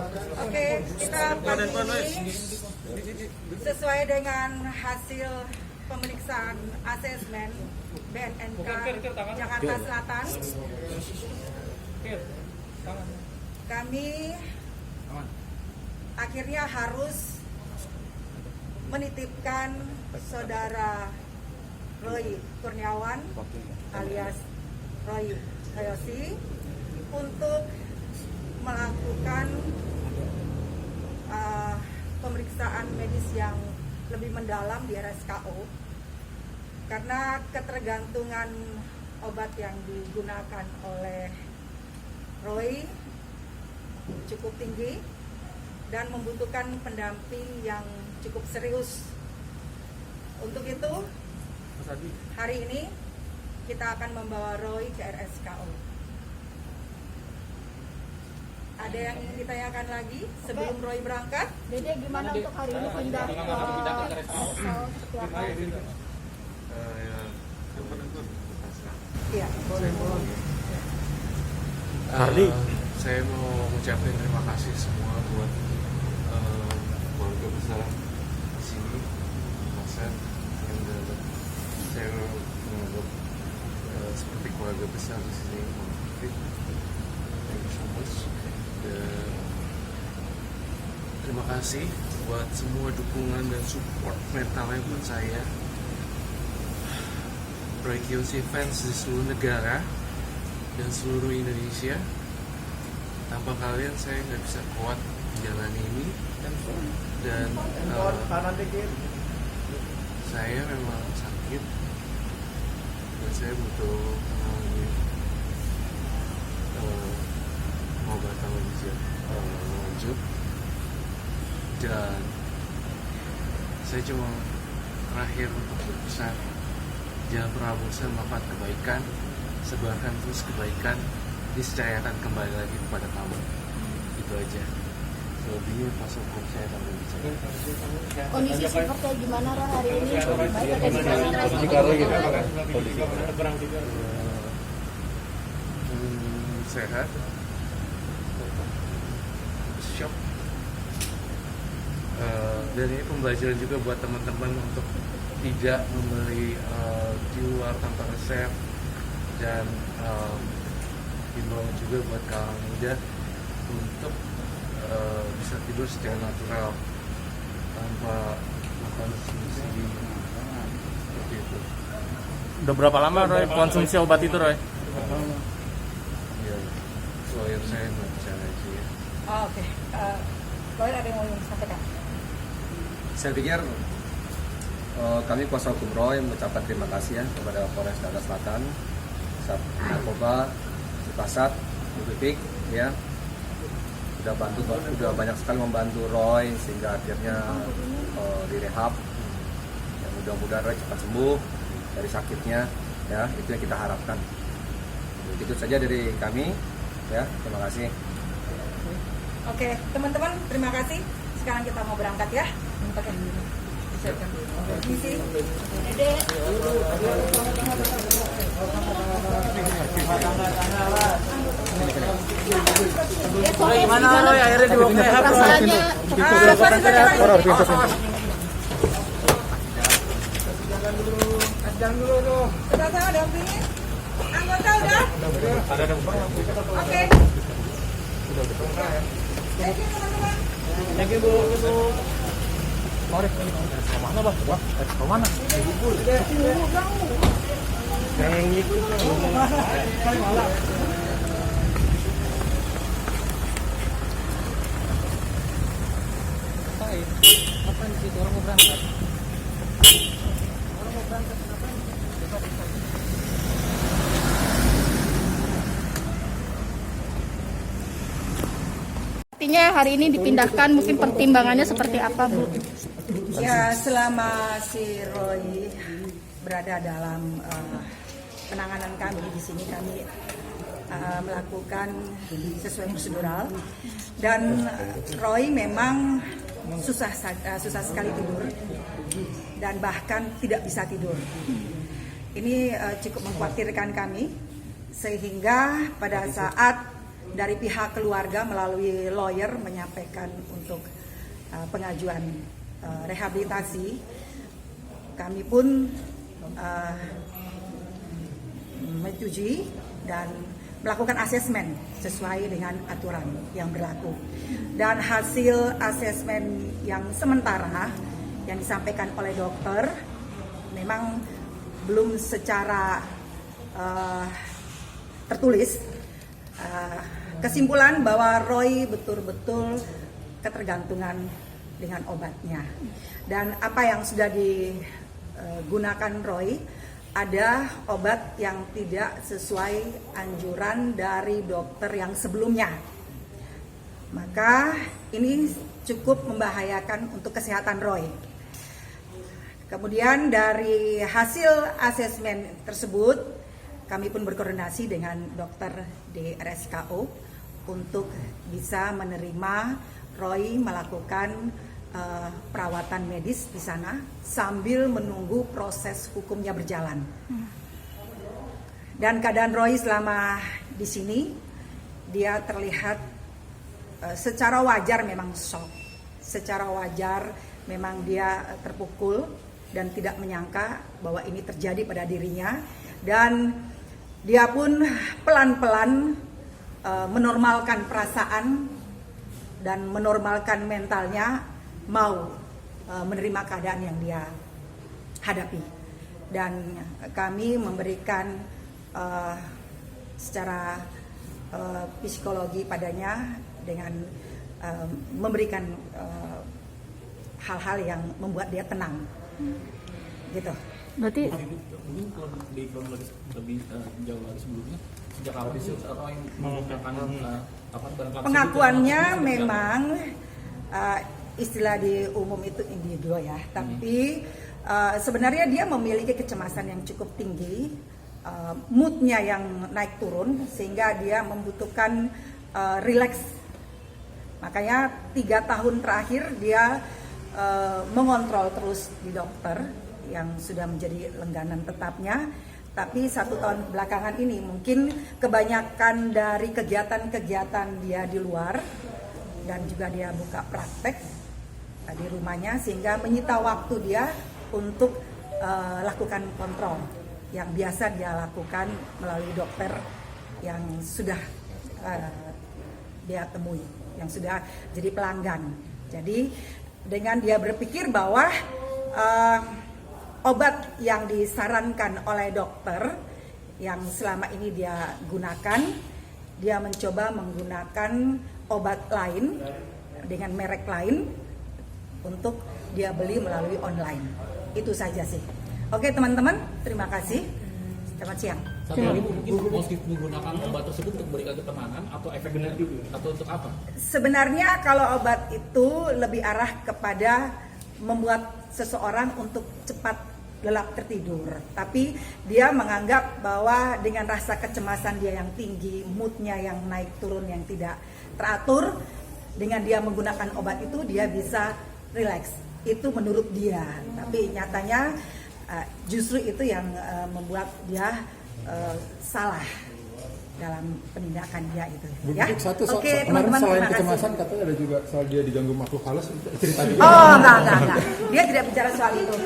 Oke, kita pagi ini sesuai dengan hasil pemeriksaan asesmen BNNK Jakarta Selatan, kami akhirnya harus menitipkan saudara Roy Kurniawan alias Roy Hayosi untuk melakukan pemeriksaan medis yang lebih mendalam di RSKO karena ketergantungan obat yang digunakan oleh Roy cukup tinggi dan membutuhkan pendamping yang cukup serius. Untuk itu, hari ini kita akan membawa Roy ke RSKO. Ada yang ingin ditanyakan lagi sebelum Roy berangkat? Dede, gimana untuk hari ini pindah ke Iya, boleh. Saya mau mengucapkan terima kasih semua buat keluarga besar di sini, Masan yang dapat saya menganggap seperti keluarga besar di sini. Thank you so much. Dan terima kasih buat semua dukungan dan support mentalnya buat saya. Roy Kiyoshi fans di seluruh negara dan seluruh Indonesia. Tanpa kalian saya nggak bisa kuat menjalani ini. Dan saya memang sakit dan saya butuh pengobatan lanjut. Dan saya cuma terakhir untuk berpesan, jangan pernah bosan melakukan kebaikan, sebarkan terus kebaikan, niscaya akan kembali lagi kepada kamu. Itu aja. Selebihnya pas hukum saya akan berbicara. kondisi support kayak gimana Ra hari ini? Sehat, shock, dan ini pembelajaran juga buat teman-teman untuk tidak membeli di luar tanpa resep, dan himbau juga buat kalangan muda untuk bisa tidur secara natural tanpa mengkonsumsi seperti itu. Udah berapa lama Roy konsumsi obat itu, Roy? Ya, lawyer saya mau bicara aja ya. Oke. Lawyer ada yang mau disampaikan? Saya pikir kami kuasa hukum Roy mengucapkan terima kasih ya kepada Polres Jakarta Selatan, Sat Narkoba, Cipasat, Bupipik, ya udah banyak sekali membantu Roy sehingga akhirnya direhab. Ya, mudah-mudahan Roy cepat sembuh dari sakitnya, ya itu yang kita harapkan. Itu saja dari kami, ya terima kasih. Oke, teman-teman, terima kasih. Sekarang kita mau berangkat ya. Oke. Misi. Dede, Gimana Roy akhirnya dibawa ke perasaannya Sudah sama dampingin. Anggota udah? Oke. Thank you teman-teman. Thank you, Bu. Kemana, Bang? Kemana? Jangan ngikut. Apa di situ orang mau berangkat? artinya hari ini dipindahkan, mungkin pertimbangannya seperti apa, Bu? Ya, selama si Roy berada dalam penanganan kami di sini, kami melakukan sesuai prosedural, dan Roy memang susah sekali tidur dan bahkan tidak bisa tidur. Ini cukup mengkhawatirkan kami, sehingga pada saat dari pihak keluarga melalui lawyer menyampaikan untuk pengajuan rehabilitasi, kami pun menyetujui dan melakukan asesmen sesuai dengan aturan yang berlaku. Dan hasil asesmen yang sementara yang disampaikan oleh dokter memang belum secara tertulis kesimpulan bahwa Roy betul-betul ketergantungan dengan obatnya. Dan apa yang sudah digunakan Roy, ada obat yang tidak sesuai anjuran dari dokter yang sebelumnya. Maka ini cukup membahayakan untuk kesehatan Roy. Kemudian dari hasil asesmen tersebut, kami pun berkoordinasi dengan dokter di RSKO untuk bisa menerima Roy melakukan perawatan medis di sana sambil menunggu proses hukumnya berjalan. Dan keadaan Roy selama di sini, dia terlihat secara wajar memang shock, secara wajar memang dia terpukul dan tidak menyangka bahwa ini terjadi pada dirinya, dan dia pun pelan-pelan menormalkan perasaan dan menormalkan mentalnya, mau menerima keadaan yang dia hadapi. Dan kami memberikan secara psikologi padanya dengan memberikan hal-hal yang membuat dia tenang, gitu. Berarti mungkin kalau di kronologis lebih jauh lagi sebelumnya, sejak kapan sih Roy mengungkapkan pengakuannya memang istilah di umum itu individu ya, tapi sebenarnya dia memiliki kecemasan yang cukup tinggi, moodnya yang naik turun sehingga dia membutuhkan relax. Makanya 3 tahun terakhir dia mengontrol terus di dokter yang sudah menjadi langganan tetapnya. Tapi 1 tahun belakangan ini mungkin kebanyakan dari kegiatan-kegiatan dia di luar dan juga dia buka praktek di rumahnya sehingga menyita waktu dia untuk lakukan kontrol yang biasa dia lakukan melalui dokter yang sudah dia temui, yang sudah jadi pelanggan. Jadi dengan dia berpikir bahwa obat yang disarankan oleh dokter yang selama ini dia gunakan, dia mencoba menggunakan obat lain dengan merek lain untuk dia beli melalui online. Itu saja sih. Oke teman-teman, terima kasih. Selamat siang. Satu lagi mungkin positif menggunakan obat tersebut untuk memberikan ketenangan atau efek negatif atau untuk apa? Sebenarnya kalau obat itu lebih arah kepada membuat seseorang untuk cepat lelap tertidur. Tapi dia menganggap bahwa dengan rasa kecemasan dia yang tinggi, moodnya yang naik turun yang tidak teratur, dengan dia menggunakan obat itu dia bisa relax. Itu menurut dia. Tapi nyatanya justru itu yang membuat dia salah dalam penindakan dia itu. Ya? Oke, teman-teman, selain terima kecemasan kasih. katanya ada juga soal dia diganggu makhluk halus, cerita juga. Oh, enggak. Dia tidak bicara soal itu.